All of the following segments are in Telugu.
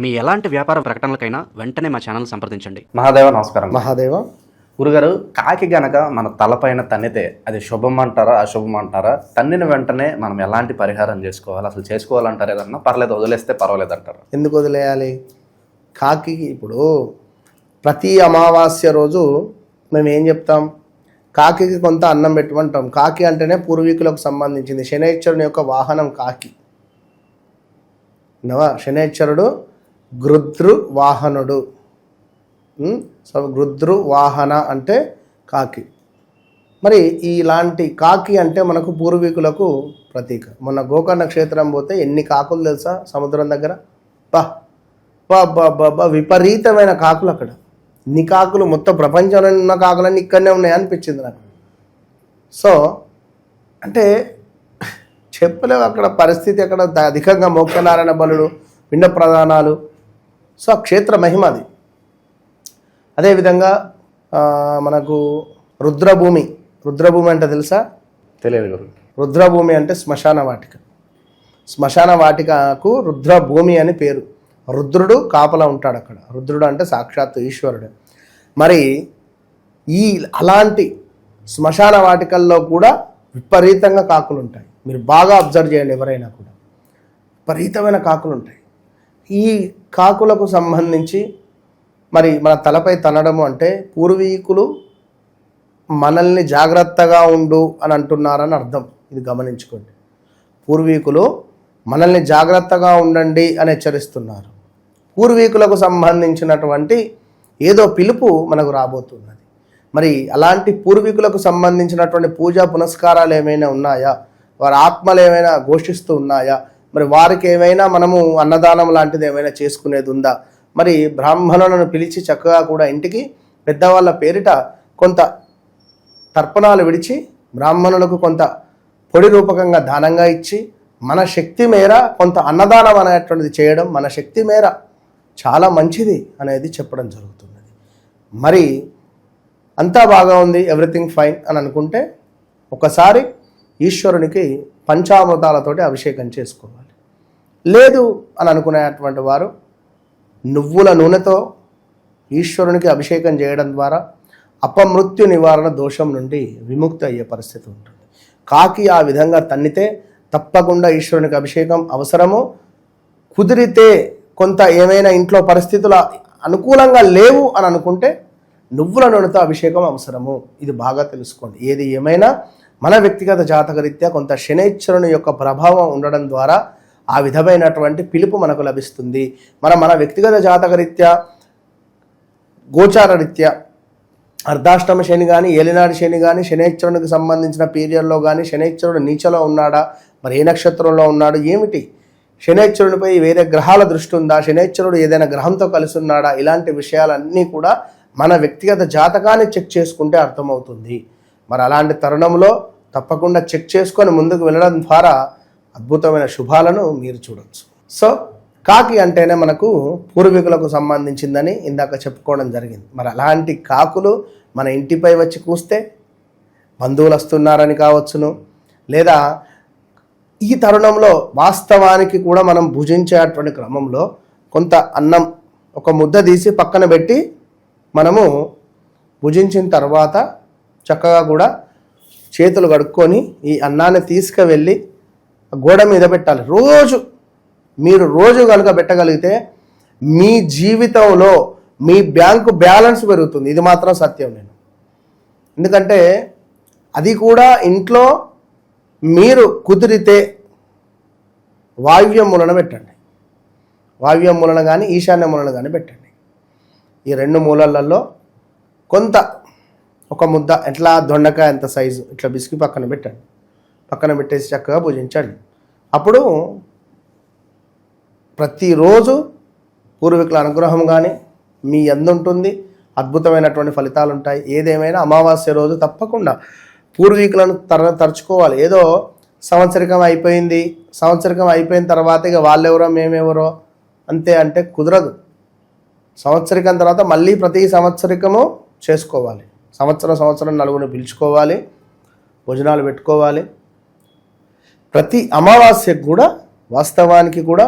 మీ ఎలాంటి వ్యాపార ప్రకటనలకైనా వెంటనే మా ఛానల్ సంప్రదించండి. మహాదేవ నమస్కారం. మహాదేవ. గురుగారు, కాకి గనక మన తలపైన తన్నితే అది శుభం అంటారా అశుభం అంటారా? తన్నిన వెంటనే మనం ఎలాంటి పరిహారం చేసుకోవాలి? అసలు చేసుకోవాలంటారు ఏదన్నా? పర్లేదు, వదిలేస్తే పర్వాలేదు అంటారు. ఎందుకు వదిలేయాలి? కాకి ఇప్పుడు ప్రతి అమావాస్య రోజు మేము ఏం చెప్తాం? కాకికి కొంత అన్నం పెట్టమంటాం. కాకి అంటేనే పూర్వీకులకు సంబంధించింది. శనైశ్వరుని యొక్క వాహనం కాకి. శనైశ్వరుడు గృద్రు వాహనుడు. సో గృద్రు వాహన అంటే కాకి. మరి ఇలాంటి కాకి అంటే మనకు పూర్వీకులకు ప్రతీక. మొన్న గోకర్ణ క్షేత్రం పోతే ఎన్ని కాకులు తెలుసా సముద్రం దగ్గర? బా బా బా బా విపరీతమైన కాకులు అక్కడ. ఇన్ని కాకులు, మొత్తం ప్రపంచంలో ఉన్న కాకులన్నీ ఇక్కడనే ఉన్నాయి అనిపించింది నాకు. సో అంటే చెప్పలేవు అక్కడ పరిస్థితి. అక్కడ అధికంగా మోక్షనారాయణ బలుడు, పిండ ప్రధానాలు. సో ఆ క్షేత్ర మహిమ అది. అదేవిధంగా మనకు రుద్రభూమి. రుద్రభూమి అంటే తెలుసా? తెలియదు గురు. రుద్రభూమి అంటే శ్మశాన వాటిక. శ్మశాన వాటికకు రుద్రభూమి అని పేరు. రుద్రుడు కాపలా ఉంటాడు అక్కడ. రుద్రుడు అంటే సాక్షాత్తు ఈశ్వరుడు. మరి అలాంటి శ్మశాన వాటికల్లో కూడా విపరీతంగా కాకులు ఉంటాయి. మీరు బాగా అబ్జర్వ్ చేయండి, ఎవరైనా కూడా విపరీతమైన కాకులు ఉంటాయి. ఈ కాకులకు సంబంధించి మరి మన తలపై తనడము అంటే పూర్వీకులు మనల్ని జాగ్రత్తగా ఉండు అని అంటున్నారని అర్థం. ఇది గమనించుకోండి. పూర్వీకులు మనల్ని జాగ్రత్తగా ఉండండి అని హెచ్చరిస్తున్నారు. పూర్వీకులకు సంబంధించినటువంటి ఏదో పిలుపు మనకు రాబోతున్నది. మరి అలాంటి పూర్వీకులకు సంబంధించినటువంటి పూజా పునస్కారాలు ఏమైనా ఉన్నాయా? వారి ఆత్మలు ఏమైనా ఘోషిస్తూ ఉన్నాయా? మరి వారికి ఏమైనా మనము అన్నదానం లాంటిది ఏమైనా చేసుకునేది ఉందా? మరి బ్రాహ్మణులను పిలిచి చక్కగా కూడా ఇంటికి పెద్దవాళ్ళ పేరిట కొంత తర్పణాలు విడిచి బ్రాహ్మణులకు కొంత పొడి రూపకంగా దానంగా ఇచ్చి మన శక్తి మేర కొంత అన్నదానం అనేటువంటిది చేయడం మన శక్తి మేర చాలా మంచిది అనేది చెప్పడం జరుగుతున్నది. మరి అంతా బాగా ఉంది, ఎవ్రీథింగ్ ఫైన్ అని అనుకుంటే ఒకసారి ఈశ్వరునికి పంచామృతాలతోటి అభిషేకం చేసుకోవాలి. లేదు అని అనుకునేటువంటి వారు నువ్వుల నూనెతో ఈశ్వరునికి అభిషేకం చేయడం ద్వారా అపమృత్యు నివారణ దోషం నుండి విముక్తి అయ్యే పరిస్థితి ఉంటుంది. కాకి ఆ విధంగా తన్నితే తప్పకుండా ఈశ్వరునికి అభిషేకం అవసరము. కుదిరితే కొంత ఏమైనా ఇంట్లో పరిస్థితులు అనుకూలంగా లేవు అని అనుకుంటే నువ్వుల నూనెతో అభిషేకం అవసరము. ఇది బాగా తెలుసుకోండి. ఏది ఏమైనా మన వ్యక్తిగత జాతకరీత్యా కొంత శనైశ్వరుని యొక్క ప్రభావం ఉండడం ద్వారా ఆ విధమైనటువంటి పిలుపు మనకు లభిస్తుంది. మన వ్యక్తిగత జాతకరీత్యా గోచార రీత్యా అర్ధాష్టమ శని కానీ, ఏలినాటి శని కానీ, శనైశ్వరునికి సంబంధించిన పీరియడ్లో కానీ శనైశ్వరుడు నీచలో ఉన్నాడా, మరి ఏ నక్షత్రంలో ఉన్నాడు, ఏమిటి, శనైశ్వరునిపై వేరే గ్రహాల దృష్టి ఉందా, శనైశ్వరుడు ఏదైనా గ్రహంతో కలిసి ఉన్నాడా, ఇలాంటి విషయాలన్నీ కూడా మన వ్యక్తిగత జాతకాన్ని చెక్ చేసుకుంటే అర్థమవుతుంది. మరి అలాంటి తరుణంలో తప్పకుండా చెక్ చేసుకొని ముందుకు వెళ్ళడం ద్వారా అద్భుతమైన శుభాలను మీరు చూడవచ్చు. సో కాకి అంటేనే మనకు పూర్వీకులకు సంబంధించిందని ఇందాక చెప్పుకోవడం జరిగింది. మరి అలాంటి కాకులు మన ఇంటిపై వచ్చి కూస్తే బంధువులు వస్తున్నారని కావచ్చును, లేదా ఈ తరుణంలో వాస్తవానికి కూడా మనం భుజించేటువంటి క్రమంలో కొంత అన్నం ఒక ముద్ద తీసి పక్కన పెట్టి మనము భుజించిన తర్వాత చక్కగా కూడా చేతులు కడుక్కొని ఈ అన్నాన్ని తీసుకువెళ్ళి గోడ మీద పెట్టాలి. మీరు రోజు కనుక పెట్టగలిగితే మీ జీవితంలో మీ బ్యాంకు బ్యాలెన్స్ పెరుగుతుంది. ఇది మాత్రం సత్యం. ఎందుకంటే అది కూడా ఇంట్లో మీరు కుదిరితే వాయువ్యం మూలన పెట్టండి. వాయువ్యం మూలన కానీ ఈశాన్య మూలన కానీ పెట్టండి. ఈ రెండు మూలలలో కొంత ఒక ముద్ద ఎట్లా దొండకాయ ఎంత సైజు ఇట్లా బిస్కి పక్కన పెట్టండి. పక్కన పెట్టేసి చక్కగా పూజించండి. అప్పుడు ప్రతిరోజు పూర్వీకుల అనుగ్రహం కానీ మీ ఎందుంటుంది, అద్భుతమైనటువంటి ఫలితాలు ఉంటాయి. ఏదేమైనా అమావాస్య రోజు తప్పకుండా పూర్వీకులను తరుచుకోవాలి. ఏదో సంవత్సరికం అయిపోయింది, సంవత్సరికం అయిపోయిన తర్వాత ఇక వాళ్ళెవరో మేమెవరో అంతే అంటే కుదరదు. సంవత్సరికం తర్వాత మళ్ళీ ప్రతి సంవత్సరికము చేసుకోవాలి. సంవత్సరం నలుగురిని పిలుచుకోవాలి, భోజనాలు పెట్టుకోవాలి. ప్రతి అమావాస్యకు కూడా వాస్తవానికి కూడా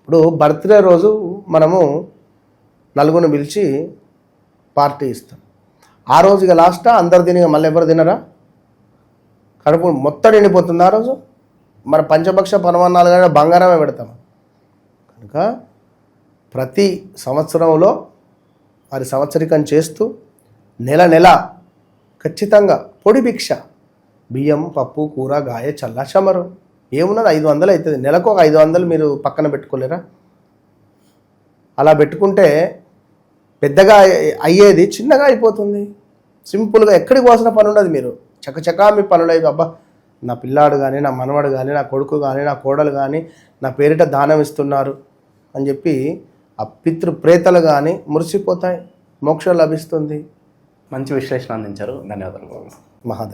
ఇప్పుడు బర్త్డే రోజు మనము నలుగురిని పిలిచి పార్టీ ఇస్తాం. ఆ రోజు ఇక లాస్ట్ అందరు తిని మళ్ళీ ఎవరు తినరా? కడుపు మొత్తం నిండిపోతుంది ఆ రోజు. మన పంచభక్ష పరమాన్నాలు కానీ బంగారమే పెడతాం. కనుక ప్రతి సంవత్సరంలో వారి సంవత్సరికం చేస్తూ నెల నెల ఖచ్చితంగా పొడి భిక్ష, బియ్యం, పప్పు, కూర, గాయ, చల్ల, చమరు ఏమున్నది 500 అవుతుంది. నెలకు ఒక 500 మీరు పక్కన పెట్టుకోలేరా? అలా పెట్టుకుంటే పెద్దగా అయ్యేది చిన్నగా అయిపోతుంది. సింపుల్గా ఎక్కడికి పోసిన పని ఉండదు. మీరు చకచకా మీ పనులు అయ్యి, అబ్బా నా పిల్లాడు కానీ, నా మనవడు కానీ, నా కొడుకు కానీ, నా కోడలు కానీ నా పేరిట దానం ఇస్తున్నారు అని చెప్పి ఆ పితృ ప్రేతలు కానీ మురిసిపోతాయి, మోక్షం లభిస్తుంది. మంచి విశ్లేషణ అందించారు. ధన్యవాదాలు. మహాదేవ్.